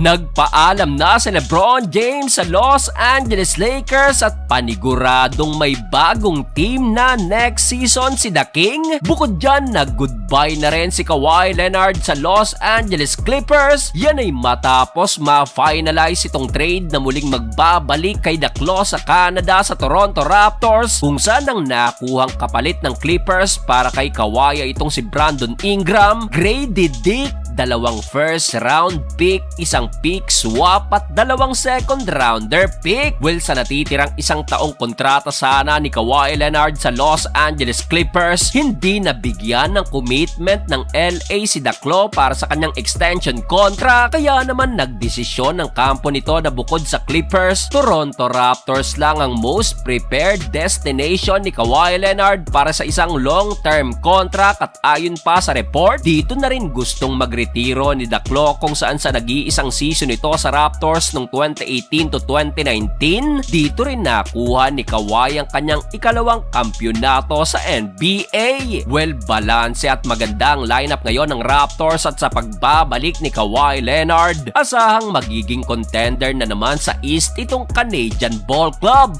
Nagpaalam na si LeBron James sa Los Angeles Lakers at paniguradong may bagong team na next season si The King. Bukod dyan, nag-goodbye na rin si Kawhi Leonard sa Los Angeles Clippers. Yan ay matapos ma-finalize itong trade na muling magbabalik kay The Claw sa Canada sa Toronto Raptors, kung saan ang nakuhang kapalit ng Clippers para kay Kawhi ay itong si Brandon Ingram, Grady Dick, 2 first round pick, 1 pick swap at 2 second rounder pick. Well, sa natitirang 1 taong kontrata sana ni Kawhi Leonard sa Los Angeles Clippers, hindi nabigyan ng commitment ng LA si The Claw para sa kanyang extension contract. Kaya naman nagdesisyon ng kampo nito na bukod sa Clippers, Toronto Raptors lang ang most prepared destination ni Kawhi Leonard para sa isang long-term contract. At ayon pa sa report, dito na rin gustong magretiro ni The Claw, kung saan sa nag-iisang season ito sa Raptors noong 2018 to 2019, dito rin nakuha ni Kawhi ang kanyang ikalawang kampyonato sa NBA. Well, balanse at magandang lineup ngayon ng Raptors, at sa pagbabalik ni Kawhi Leonard, asahang magiging contender na naman sa East itong Canadian Ball Club.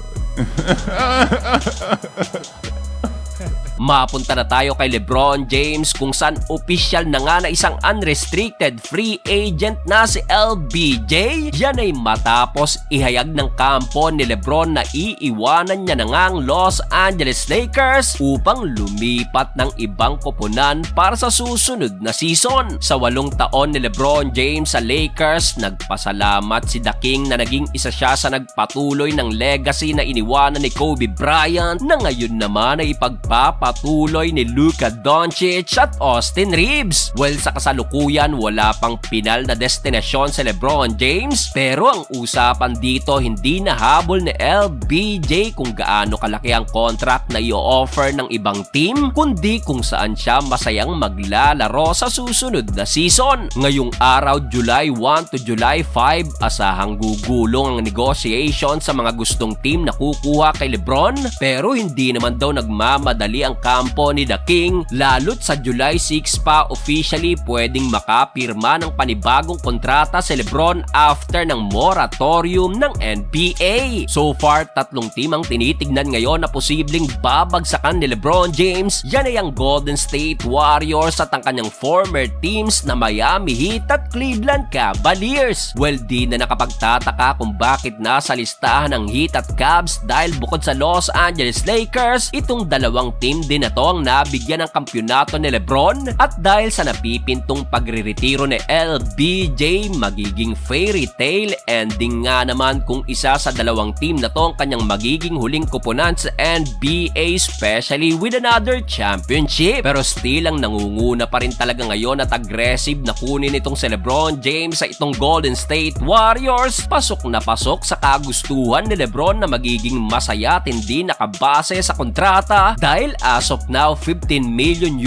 Mapunta na tayo kay LeBron James, kung saan opisyal na nga na isang unrestricted free agent na si LBJ. Yan ay matapos ihayag ng kampo ni LeBron na iiwanan niya na nga ang Los Angeles Lakers upang lumipat ng ibang koponan para sa susunod na season. Sa 8 taon ni LeBron James sa Lakers, nagpasalamat si The King na naging isa siya sa nagpatuloy ng legacy na iniwanan ni Kobe Bryant, na ngayon naman ay ipagpapatuloy ni Luka Doncic at Austin Reeves. Well, sa kasalukuyan, wala pang pinal na destinasyon si LeBron James, pero ang usapan dito, hindi nahabol ni LBJ kung gaano kalaki ang contract na i-offer ng ibang team, kundi kung saan siya masayang maglalaro sa susunod na season. Ngayong araw, July 1 to July 5, asahang gugulong ang negotiation sa mga gustong team na kukuha kay LeBron, pero hindi naman daw nagmamadali ang kampo ni The King, lalo't sa July 6 pa officially pwedeng makapirma ng panibagong kontrata si LeBron after ng moratorium ng NBA. So far, 3 team ang tinitignan ngayon na posibleng babagsakan ni LeBron James. Yan ay ang Golden State Warriors at ang kanyang former teams na Miami Heat at Cleveland Cavaliers. Well, di na nakapagtataka kung bakit nasa listahan ng Heat at Cavs, dahil bukod sa Los Angeles Lakers, itong 2 team din na to ang nabigyan ng kampyonato ni LeBron, at dahil sa napipintong pagriretiro ni LBJ, magiging fairy tale ending nga naman kung isa sa 2 team na to ang kanyang magiging huling kupunan sa NBA, especially with another championship. Pero still, ang nangunguna pa rin talaga ngayon at aggressive na kunin itong si LeBron James sa itong Golden State Warriors. Pasok na pasok sa kagustuhan ni LeBron na magiging masaya at hindi nakabase sa kontrata, dahil as of now, $15 million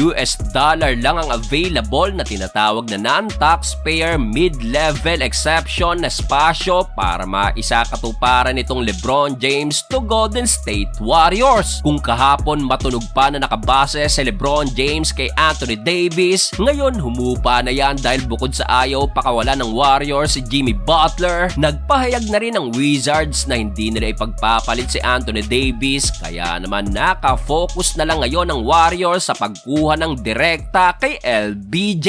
lang ang available na tinatawag na non-taxpayer mid-level exception na espasyo para maisakatuparan itong LeBron James to Golden State Warriors. Kung kahapon matunog pa na nakabase si LeBron James kay Anthony Davis, ngayon humupa na yan, dahil bukod sa ayaw pakawalan ng Warriors si Jimmy Butler, nagpahayag na rin ang Wizards na hindi nila ipagpapalit si Anthony Davis, kaya naman nakafocus na lang ngayon ng Warriors sa pagkuha ng direkta kay LBJ.